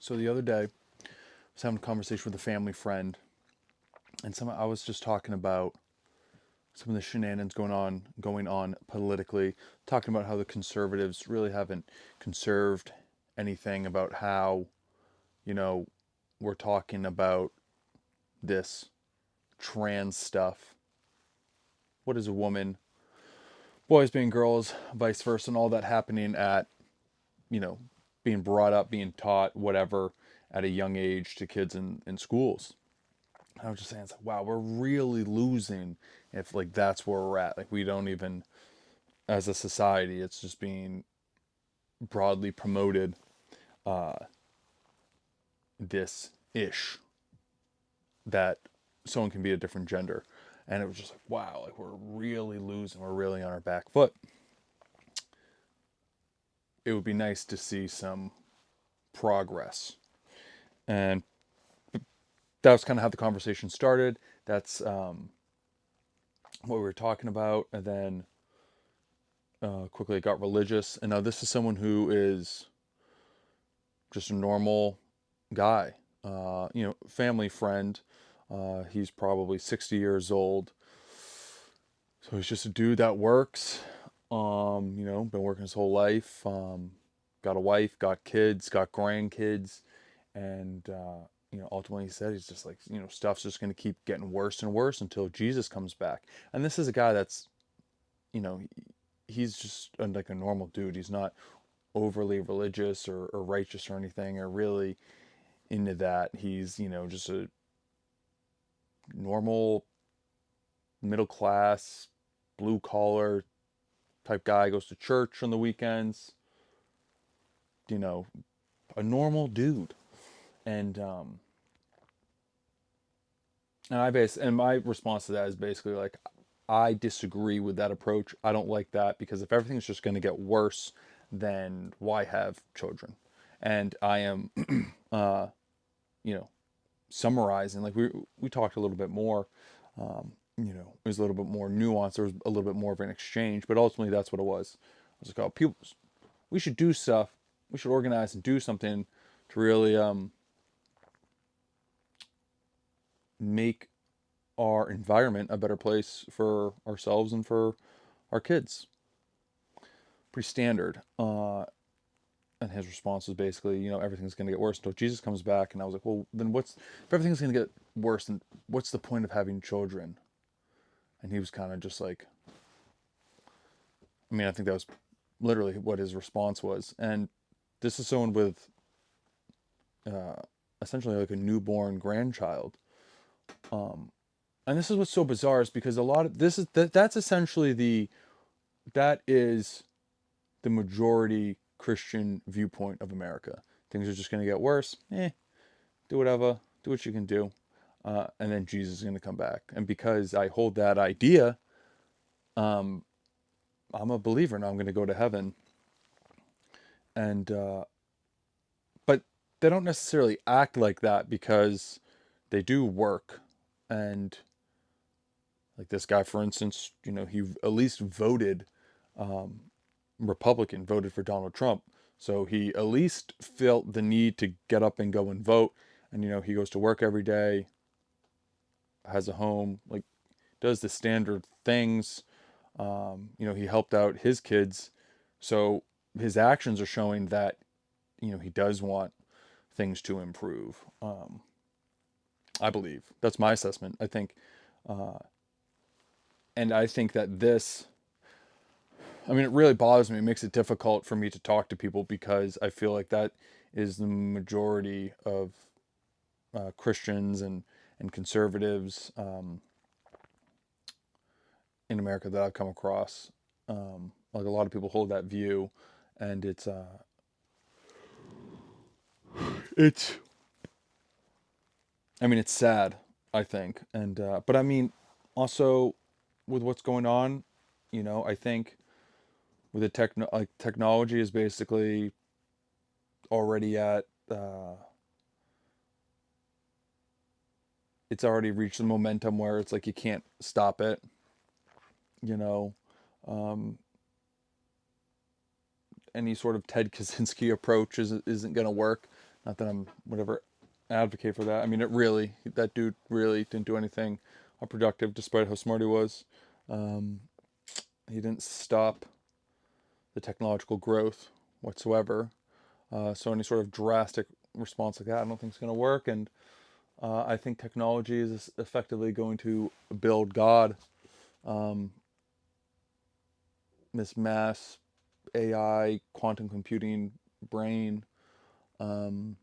So the other day, I was having a conversation with a family friend, and I was just talking about some of the shenanigans going on politically, talking about how the conservatives really haven't conserved anything about how, you know, we're talking about this trans stuff. What is a woman? Boys being girls, vice versa, and all that happening at, you know, being brought up, being taught, whatever, at a young age to kids in schools. I was just saying, it's like, wow, we're really losing if like that's where we're at. Like we don't even, as a society, it's just being broadly promoted. This ish that someone can be a different gender, and it was just like, wow, like we're really losing. We're really on our back foot. It would be nice to see some progress, and that was kind of how the conversation started. That's what we were talking about, and then quickly it got religious. And now this is someone who is just a normal guy, family friend. He's probably 60 years old. So he's just a dude that works, been working his whole life. Got a wife, got kids, got grandkids. And, ultimately he said he's just like, stuff's just going to keep getting worse and worse until Jesus comes back. And this is a guy that's, you know, he's just like a normal dude. He's not overly religious or righteous or anything or really into that. He's, just a normal middle class, blue collar type guy, goes to church on the weekends, you know, a normal dude. And and my response to that is basically like I disagree with that approach. I don't like that because if everything's just going to get worse, then why have children? And I am you know, summarizing, like we talked a little bit more, it was a little bit more nuanced. There was a little bit more of an exchange, but ultimately that's what it was. I was like, oh, people, we should do stuff. We should organize and do something to really make our environment a better place for ourselves and for our kids. Pretty standard. And his response was basically, everything's going to get worse until Jesus comes back. And I was like, well, then if everything's going to get worse, then what's the point of having children? And he was kind of just like, I mean, I think that was literally what his response was. And this is someone with uh, essentially like a newborn grandchild. And this is what's so bizarre is because a lot of this is that's essentially that is the majority Christian viewpoint of America. Things are just going to get worse. Do whatever, do what you can do, and then Jesus is going to come back. And because I hold that idea, I'm a believer and I'm going to go to heaven. And but they don't necessarily act like that because they do work. And like this guy, for instance, he at least voted Republican, voted for Donald Trump. So he at least felt the need to get up and go and vote. And, he goes to work every day, has a home, like does the standard things. He helped out his kids. So his actions are showing that, he does want things to improve. I believe that's my assessment. And I think that it really bothers me. It makes it difficult for me to talk to people because I feel like that is the majority of Christians and conservatives in America that I've come across. Like a lot of people hold that view, and it's it's sad. I think, and but also with what's going on, I think with the technology is basically already at it's already reached the momentum where it's like you can't stop it. You know, um, any sort of Ted Kaczynski approach isn't going to work. Not that I'm whatever advocate for that. I mean, that dude really didn't do anything productive, despite how smart he was. Um, he didn't stop the technological growth whatsoever. So any sort of drastic response like that, I don't think is going to work. And I think technology is effectively going to build God. Um, this mass AI, quantum computing brain, um,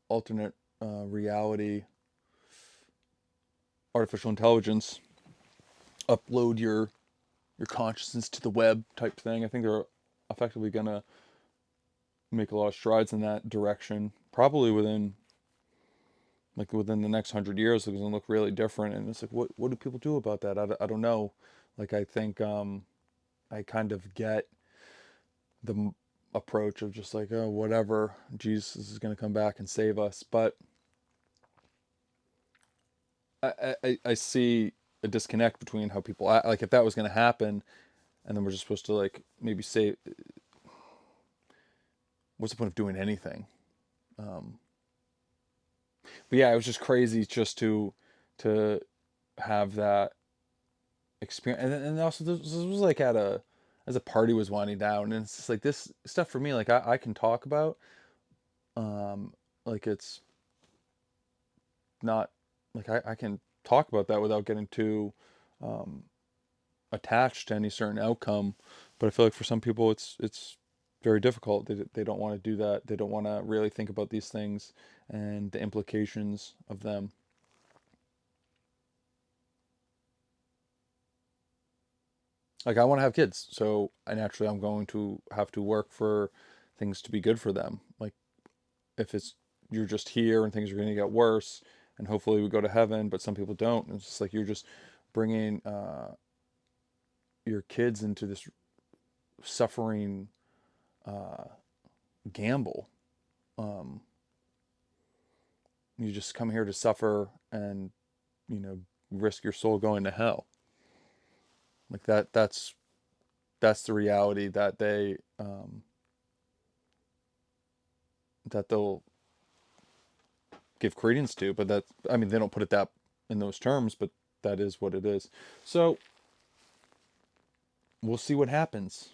alternate reality, artificial intelligence, upload your consciousness to the web type thing. I think they're effectively gonna make a lot of strides in that direction. Probably within the next 100 years, it's gonna look really different. And it's like, what do people do about that? I don't know. Like I think I kind of get the approach of just like, oh, whatever, Jesus is gonna come back and save us. But I see a disconnect between how people act. Like if that was gonna happen, and then we're just supposed to like maybe say, what's the point of doing anything? Um, but yeah, it was just crazy just to have that experience, and also this was like at a as a party was winding down, and it's just like this stuff for me. Like I can talk about, um, like it's not like I can talk about that without getting too um, attached to any certain outcome. But I feel like for some people, it's very difficult. They don't want to do that. They don't want to really think about these things and the implications of them. Like I want to have kids, so I naturally I'm going to have to work for things to be good for them. Like if it's you're just here and things are going to get worse, and hopefully we go to heaven, but some people don't. And it's just like you're just bringing your kids into this suffering uh, gamble. Um, you just come here to suffer and you know risk your soul going to hell. Like that's the reality that they'll give credence to. But that I mean they don't put it that in those terms, but that is what it is. So we'll see what happens.